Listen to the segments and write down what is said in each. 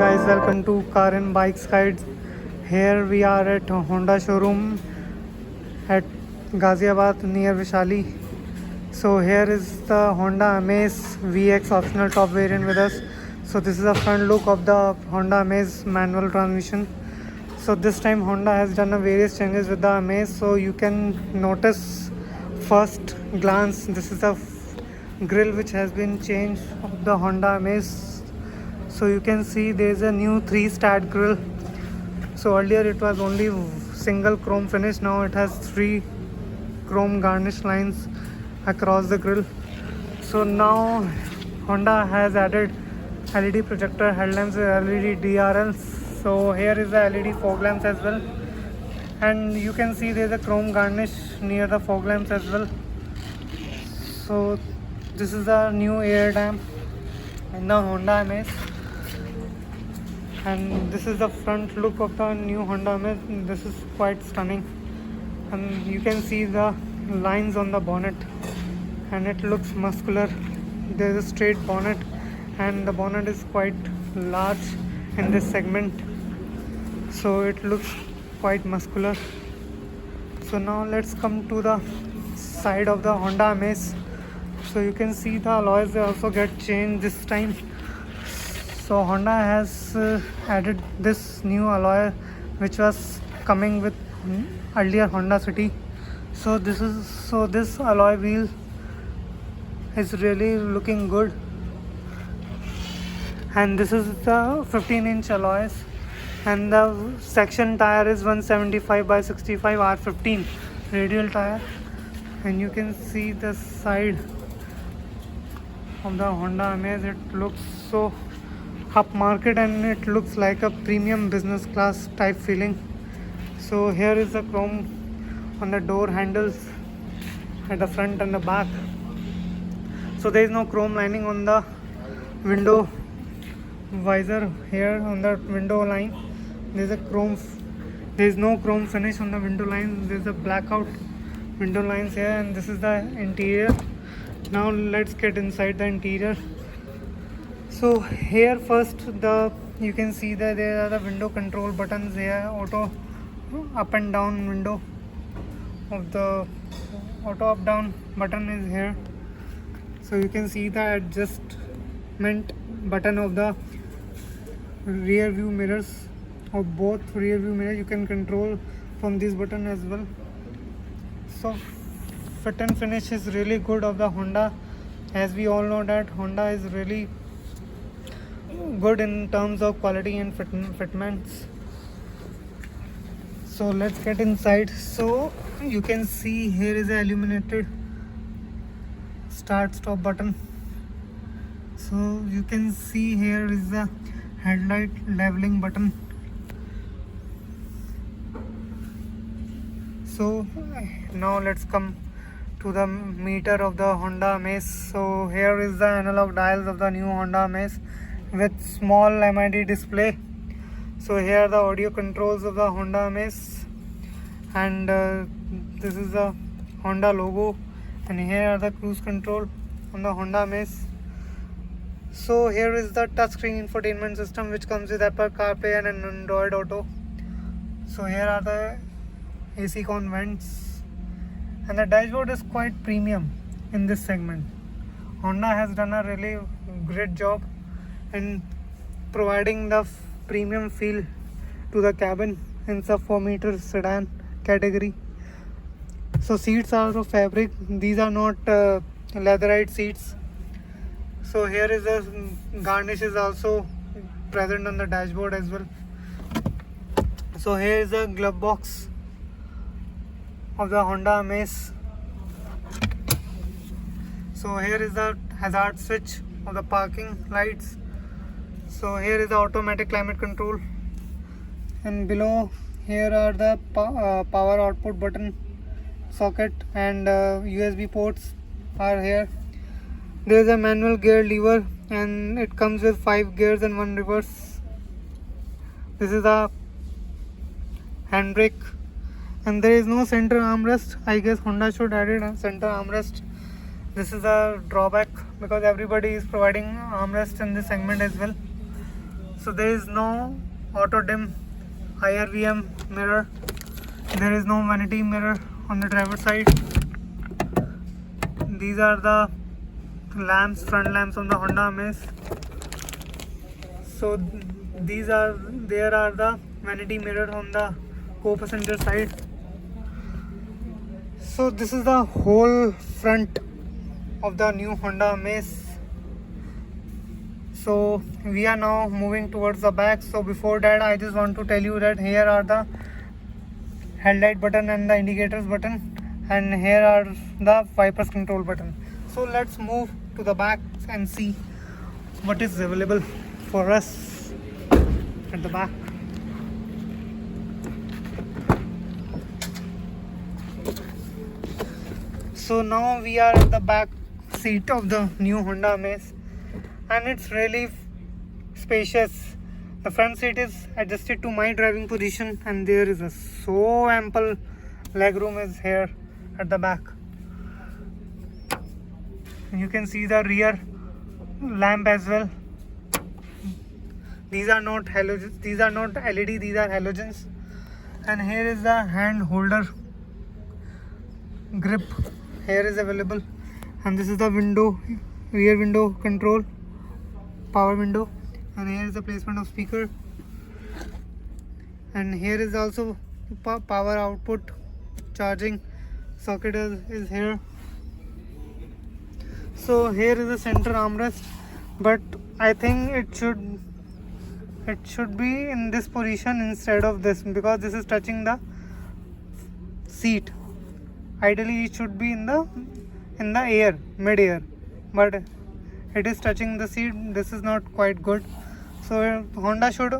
guys, welcome to Car and Bikes Guides. Here we are at Honda showroom at Ghaziabad near Vishali. So here is the Honda Amaze VX optional top variant with us. So this is the front look of the Honda Amaze manual transmission. So this time Honda has done a various changes with the Amaze. So you can notice first glance, this is the grille which has been changed of the Honda Amaze. So you can see there is a new 3-stat grille. So earlier it was only single chrome finish, now it has 3 chrome garnish lines across the grille. So now Honda has added LED projector headlamps with LED DRLs. So here is the LED fog lamps as well, and you can see there is a chrome garnish near the fog lamps as well. So this is the new air dam in the Honda Amaze, and this is the front look of the new Honda Amaze. This is quite stunning, and you can see the lines on the bonnet, and it looks muscular. There is a straight bonnet, and the bonnet is quite large in this segment, so it looks quite muscular. So now let's come to the side of the Honda Amaze. So you can see the alloys also get changed this time. So Honda has added this new alloy which was coming with earlier Honda City. So this alloy wheel is really looking good, and this is the 15-inch alloys, and the section tire is 175 by 65 R15 radial tire, and you can see the side of the Honda Amaze. It looks so upmarket, and it looks like a premium business class type feeling. So here is the chrome on the door handles at the front and the back. So there is no chrome lining on the window visor. Here on the window line there is no chrome finish on the window line. There is a blackout window lines here, and this is the interior. Now let's get inside the interior. So here first you can see that there are the window control buttons here. Auto up and down window of the auto up down button is here. So you can see the adjustment button of the rear view mirrors, of both rear view mirrors. You can control from this button as well. So fit and finish is really good of the Honda. As we all know that Honda is really good in terms of quality and fitments. So let's get inside. So you can see here is a illuminated start stop button. So you can see here is the headlight leveling button. So now let's come to the meter of the Honda Amaze. So here is the analog dials of the new Honda Amaze with small MID display. So here are the audio controls of the Honda Amaze, and this is the Honda logo, and here are the cruise control on the Honda Amaze. So here is the touchscreen infotainment system which comes with Apple CarPlay and an Android Auto. So here are the AC con vents, and the dashboard is quite premium in this segment. Honda has done a really great job in providing the premium feel to the cabin in sub 4-meter sedan category. So seats are of fabric, these are not leatherite seats. So here is the garnish is also present on the dashboard as well. So here is the glove box of the Honda Amaze. So here is the hazard switch of the parking lights. So here is the automatic climate control, and below here are the power output button, socket, and USB ports are here. There is a manual gear lever, and it comes with 5 gears and 1 reverse. This is the handbrake, and there is no center armrest. I guess Honda should add a center armrest. This is a drawback because everybody is providing armrest in this segment as well. So there is no auto dim IRVM mirror. There is no vanity mirror on the driver's side. These are the lamps, front lamps on the Honda Amaze. So there are the vanity mirror on the co-passenger side. So this is the whole front of the new Honda Amaze. So we are now moving towards the back. So before that, I just want to tell you that here are the headlight button and the indicators button, and here are the wipers control button. So let's move to the back and see what is available for us at the back. So now we are at the back seat of the new Honda Amaze, and it's really spacious. The front seat is adjusted to my driving position, and there is a so ample legroom is here at the back. You can see the rear lamp as well. These are not halogens, these are not LED, these are halogens. And here is the hand holder grip. Here is available, and this is the window, rear window control, power window, and here is the placement of speaker, and here is also power output charging socket is here. So here is the center armrest, but I think it should be in this position instead of this, because this is touching the seat. Ideally it should be in the air, mid-air, but it is touching the seat. This is not quite good. So Honda should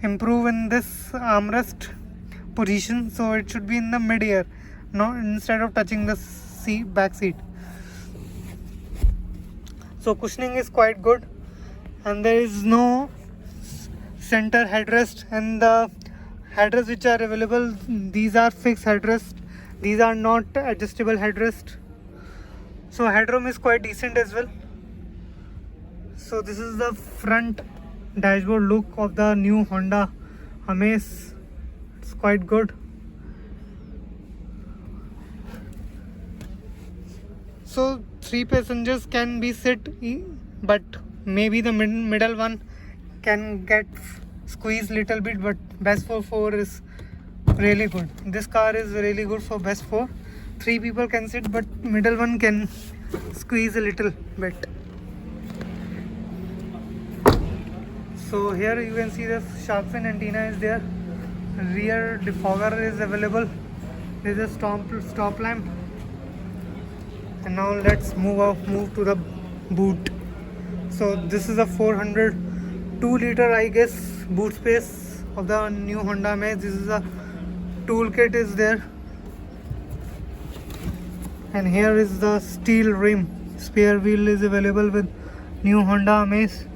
improve in this armrest position, so it should be in the mid-air, not instead of touching the back seat. So cushioning is quite good, and there is no center headrest, and the headrests which are available, these are fixed headrest. These are not adjustable headrest. So headroom is quite decent as well. So this is the front dashboard look of the new Honda Amaze. It's quite good. So 3 passengers can be sit, but maybe the middle one can get squeezed little bit, but best for 4 is really good. This car is really good for best for 3 people can sit, but middle one can squeeze a little bit. So here you can see the shark fin antenna is there. Rear defogger is available. There is a stop lamp. And now let's move to the boot. So this is a 402 liter, I guess, boot space of the new Honda Amaze. This is a toolkit is there, and here is the steel rim. Spare wheel is available with new Honda Amaze,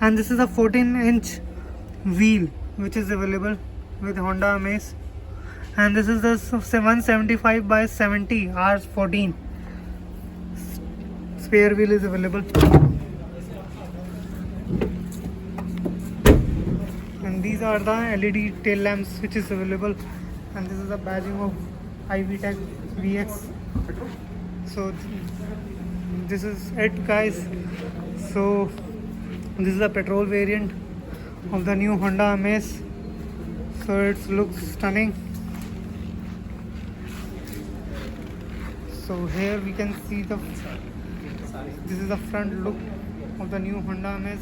and this is a 14-inch wheel which is available with Honda Amaze, and this is the 175 by 70 R14. Spare wheel is available, and these are the LED tail lamps which is available, and this is the badging of IV Tech VX. So this is it, guys. So this is the petrol variant of the new Honda Amaze. So it looks stunning. So here we can see this is the front look of the new Honda Amaze.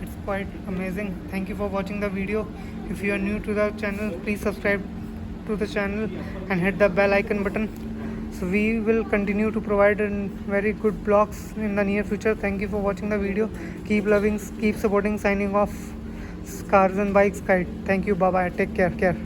It's quite amazing. Thank you for watching the video. If you are new to the channel, please subscribe to the channel and hit the bell icon button. So we will continue to provide very good vlogs in the near future. Thank you for watching the video. Keep loving, keep supporting. Signing off, Cars and Bikes Guide. Thank you. Bye bye. Take care.